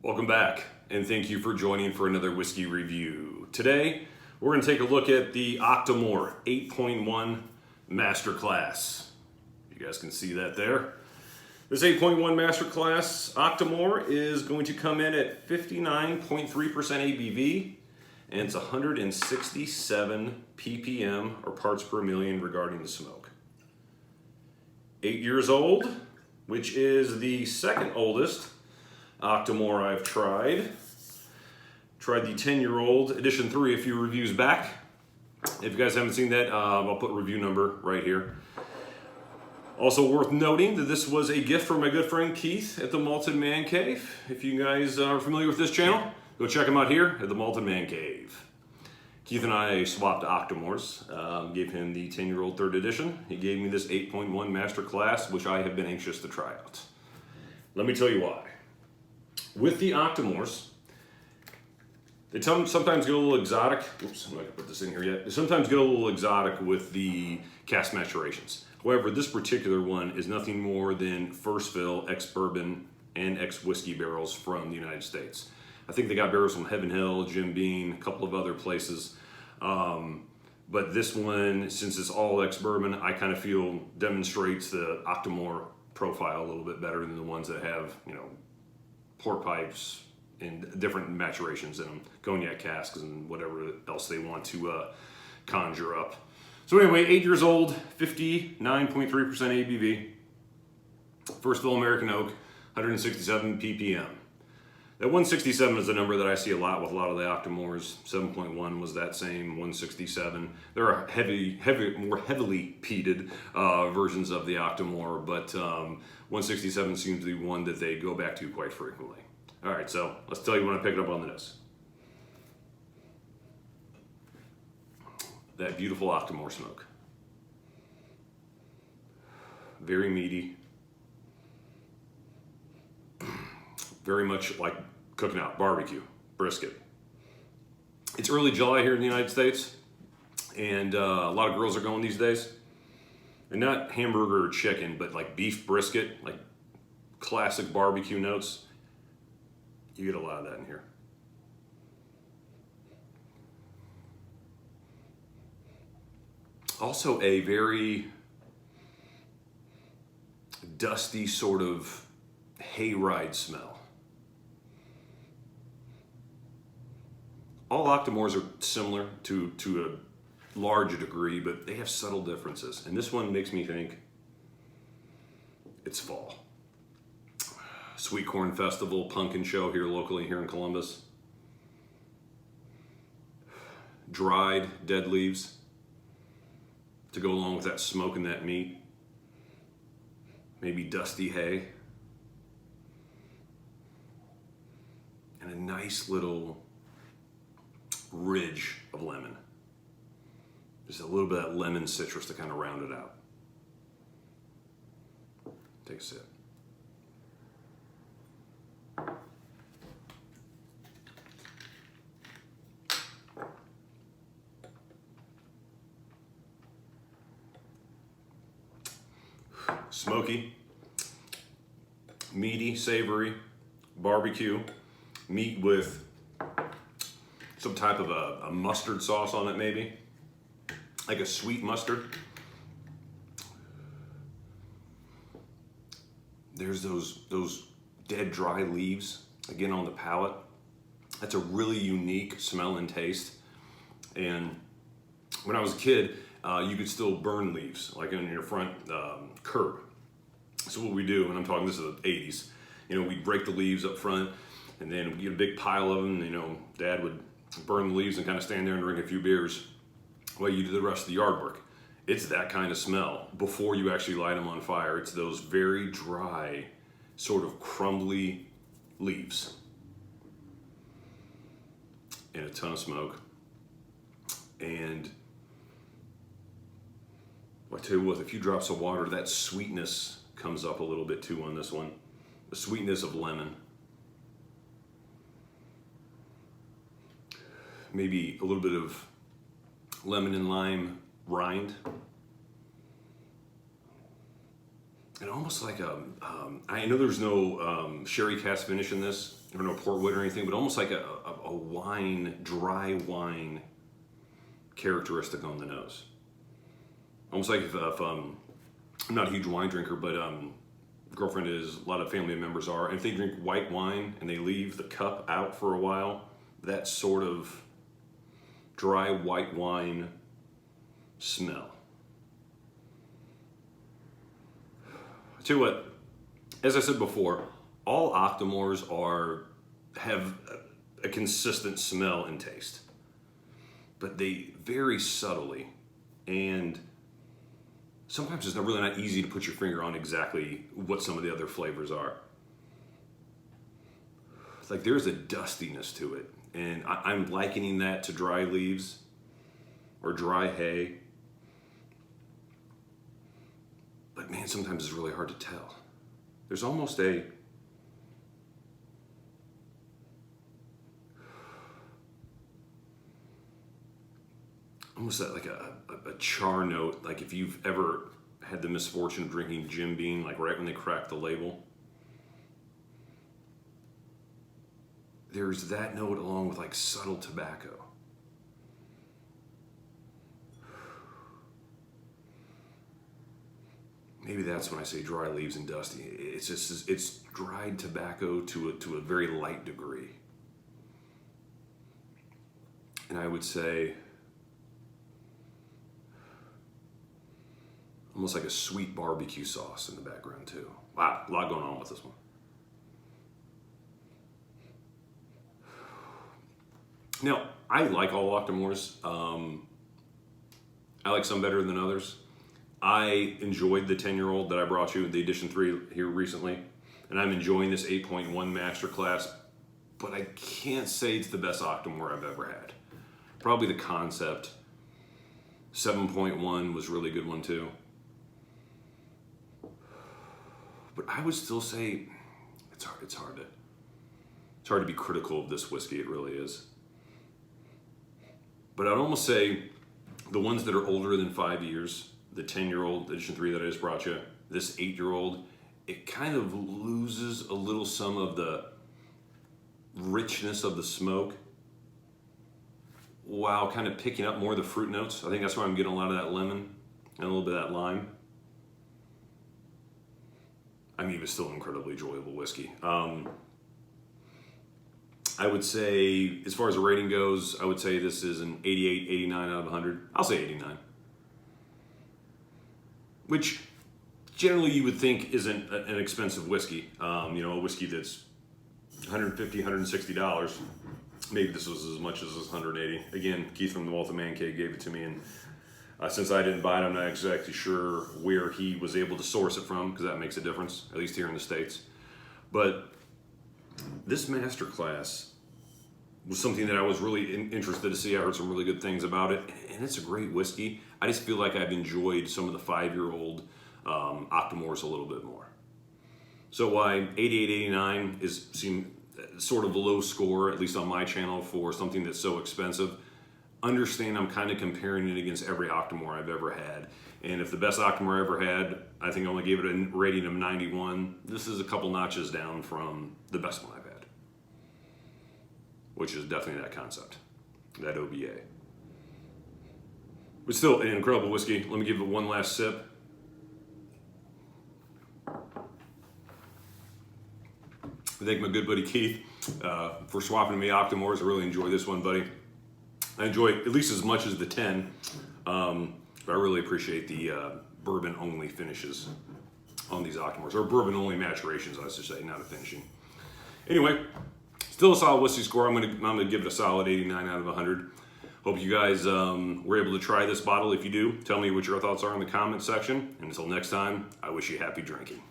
Welcome back, and thank you for joining for another whiskey review. Today, we're going to take a look at the Octomore 8.1 Masterclass. You guys can see that there. This 8.1 Masterclass Octomore is going to come in at 59.3% ABV, and it's 167 ppm, or parts per million regarding the smoke. 8 years old, which is the second oldest Octomore I've tried. Tried the 10-year-old edition 3 a few reviews back. If you guys haven't seen that, I'll put review number right here. Also worth noting that this was a gift from my good friend Keith at the Malted Man Cave. If you guys are familiar with this channel, go check him out here at the Malted Man Cave. Keith and I swapped Octomores. Gave him the 10-year-old 3rd edition. He gave me this 8.1 Masterclass, which I have been anxious to try out. Let me tell you why. With the Octomores, they sometimes get a little exotic. Oops, I'm not gonna put this in here yet. They sometimes get a little exotic with the cask maturations. However, this particular one is nothing more than first fill ex-bourbon and ex-whiskey barrels from the United States. I think they got barrels from Heaven Hill, Jim Beam, a couple of other places. But this one, since it's all ex-bourbon, I kind of feel demonstrates the Octomore profile a little bit better than the ones that have, port pipes and different maturations in them, cognac casks and whatever else they want to conjure up. So anyway, 8 years old, 59.3% ABV, first fill American oak, 167 ppm. That 167 is a number that I see a lot with a lot of the Octomores. 7.1 was that same 167. There are more heavily peated versions of the Octomore, but 167 seems to be one that they go back to quite frequently. All right, so let's tell you when I picked up on the nose. That beautiful Octomore smoke. Very meaty. Very much like cooking out, barbecue, brisket. It's early July here in the United States, and a lot of grills are going these days. And not hamburger or chicken, but like beef brisket, like classic barbecue notes. You get a lot of that in here. Also a very dusty sort of hayride smell. All Octomores are similar to a large degree, but they have subtle differences. And this one makes me think it's fall. Sweet Corn Festival, pumpkin show here locally here in Columbus. Dried dead leaves to go along with that smoke and that meat. Maybe dusty hay. And a nice little ridge of lemon. Just a little bit of that lemon citrus to kind of round it out. Take a sip. Smoky, meaty, savory, barbecue, meat with some type of a mustard sauce on it, maybe like a sweet mustard. There's those dead dry leaves again on the palate. That's a really unique smell and taste. And when I was a kid, you could still burn leaves like in your front curb. So what we do, and I'm talking this is the 80s, we'd break the leaves up front, and then we'd get a big pile of them. Dad would burn the leaves and kind of stand there and drink a few beers while you do the rest of the yard work. It's that kind of smell before you actually light them on fire. It's those very dry, sort of crumbly leaves and a ton of smoke. And I tell you what, a few drops of water, that sweetness comes up a little bit too on this one. The sweetness of lemon. Maybe a little bit of lemon and lime rind. And almost like I know there's no sherry cask finish in this. I don't know, port wood or anything, but almost like a wine, dry wine characteristic on the nose. Almost like if I'm not a huge wine drinker, but girlfriend is, a lot of family members are, and if they drink white wine and they leave the cup out for a while, that sort of dry white wine smell. I tell you what, as I said before, all Octomores have a consistent smell and taste, but they vary subtly, and sometimes it's really not easy to put your finger on exactly what some of the other flavors are. It's like there's a dustiness to it, and I'm likening that to dry leaves or dry hay. But man, sometimes it's really hard to tell. There's almost like a char note, like if you've ever had the misfortune of drinking Jim Beam, like right when they crack the label. There's that note along with like subtle tobacco. Maybe that's when I say dry leaves and dusty. It's just, it's dried tobacco to a very light degree. And I would say almost like a sweet barbecue sauce in the background too. Wow, a lot going on with this one. Now, I like all Octomores. I like some better than others. I enjoyed the 10-year-old that I brought you, the Edition 3 here recently, and I'm enjoying this 8.1 Masterclass, but I can't say it's the best Octomore I've ever had. Probably the Concept. 7.1 was a really good one too. But I would still say it's hard to be critical of this whiskey. It really is. But I'd almost say the ones that are older than 5 years, the 10-year-old Edition 3 that I just brought you, this 8-year-old, it kind of loses a little some of the richness of the smoke while kind of picking up more of the fruit notes. I think that's why I'm getting a lot of that lemon and a little bit of that lime. I mean, it's still an incredibly enjoyable whiskey. I would say, as far as the rating goes, I would say this is an 88, 89 out of 100. I'll say 89. Which generally you would think isn't an expensive whiskey. You know, a whiskey that's $150, $160. Maybe this was as much as $180. Again, Keith from the Wealth of Man Cave gave it to me, and since I didn't buy it, I'm not exactly sure where he was able to source it from, because that makes a difference, at least here in the States. But this Masterclass was something that I was really interested to see. I heard some really good things about it, and it's a great whiskey. I just feel like I've enjoyed some of the 5-year-old Octomores a little bit more. So why 88, 89 seem sort of a low score, at least on my channel, for something that's so expensive. Understand I'm kind of comparing it against every Octomore I've ever had. And if the best Octomore I ever had, I think I only gave it a rating of 91, this is a couple notches down from the best one I've had, which is definitely that Concept, that OBA. But still an incredible whiskey. Let me give it one last sip. I thank my good buddy Keith for swapping me Octomores. I really enjoy this one, buddy. I enjoy it at least as much as the 10, but I really appreciate the bourbon-only finishes on these Octomores, or bourbon-only maturations, I should say, not a finishing. Anyway, still a solid whiskey score. I'm gonna give it a solid 89 out of 100. Hope you guys were able to try this bottle. If you do, tell me what your thoughts are in the comment section. And until next time, I wish you happy drinking.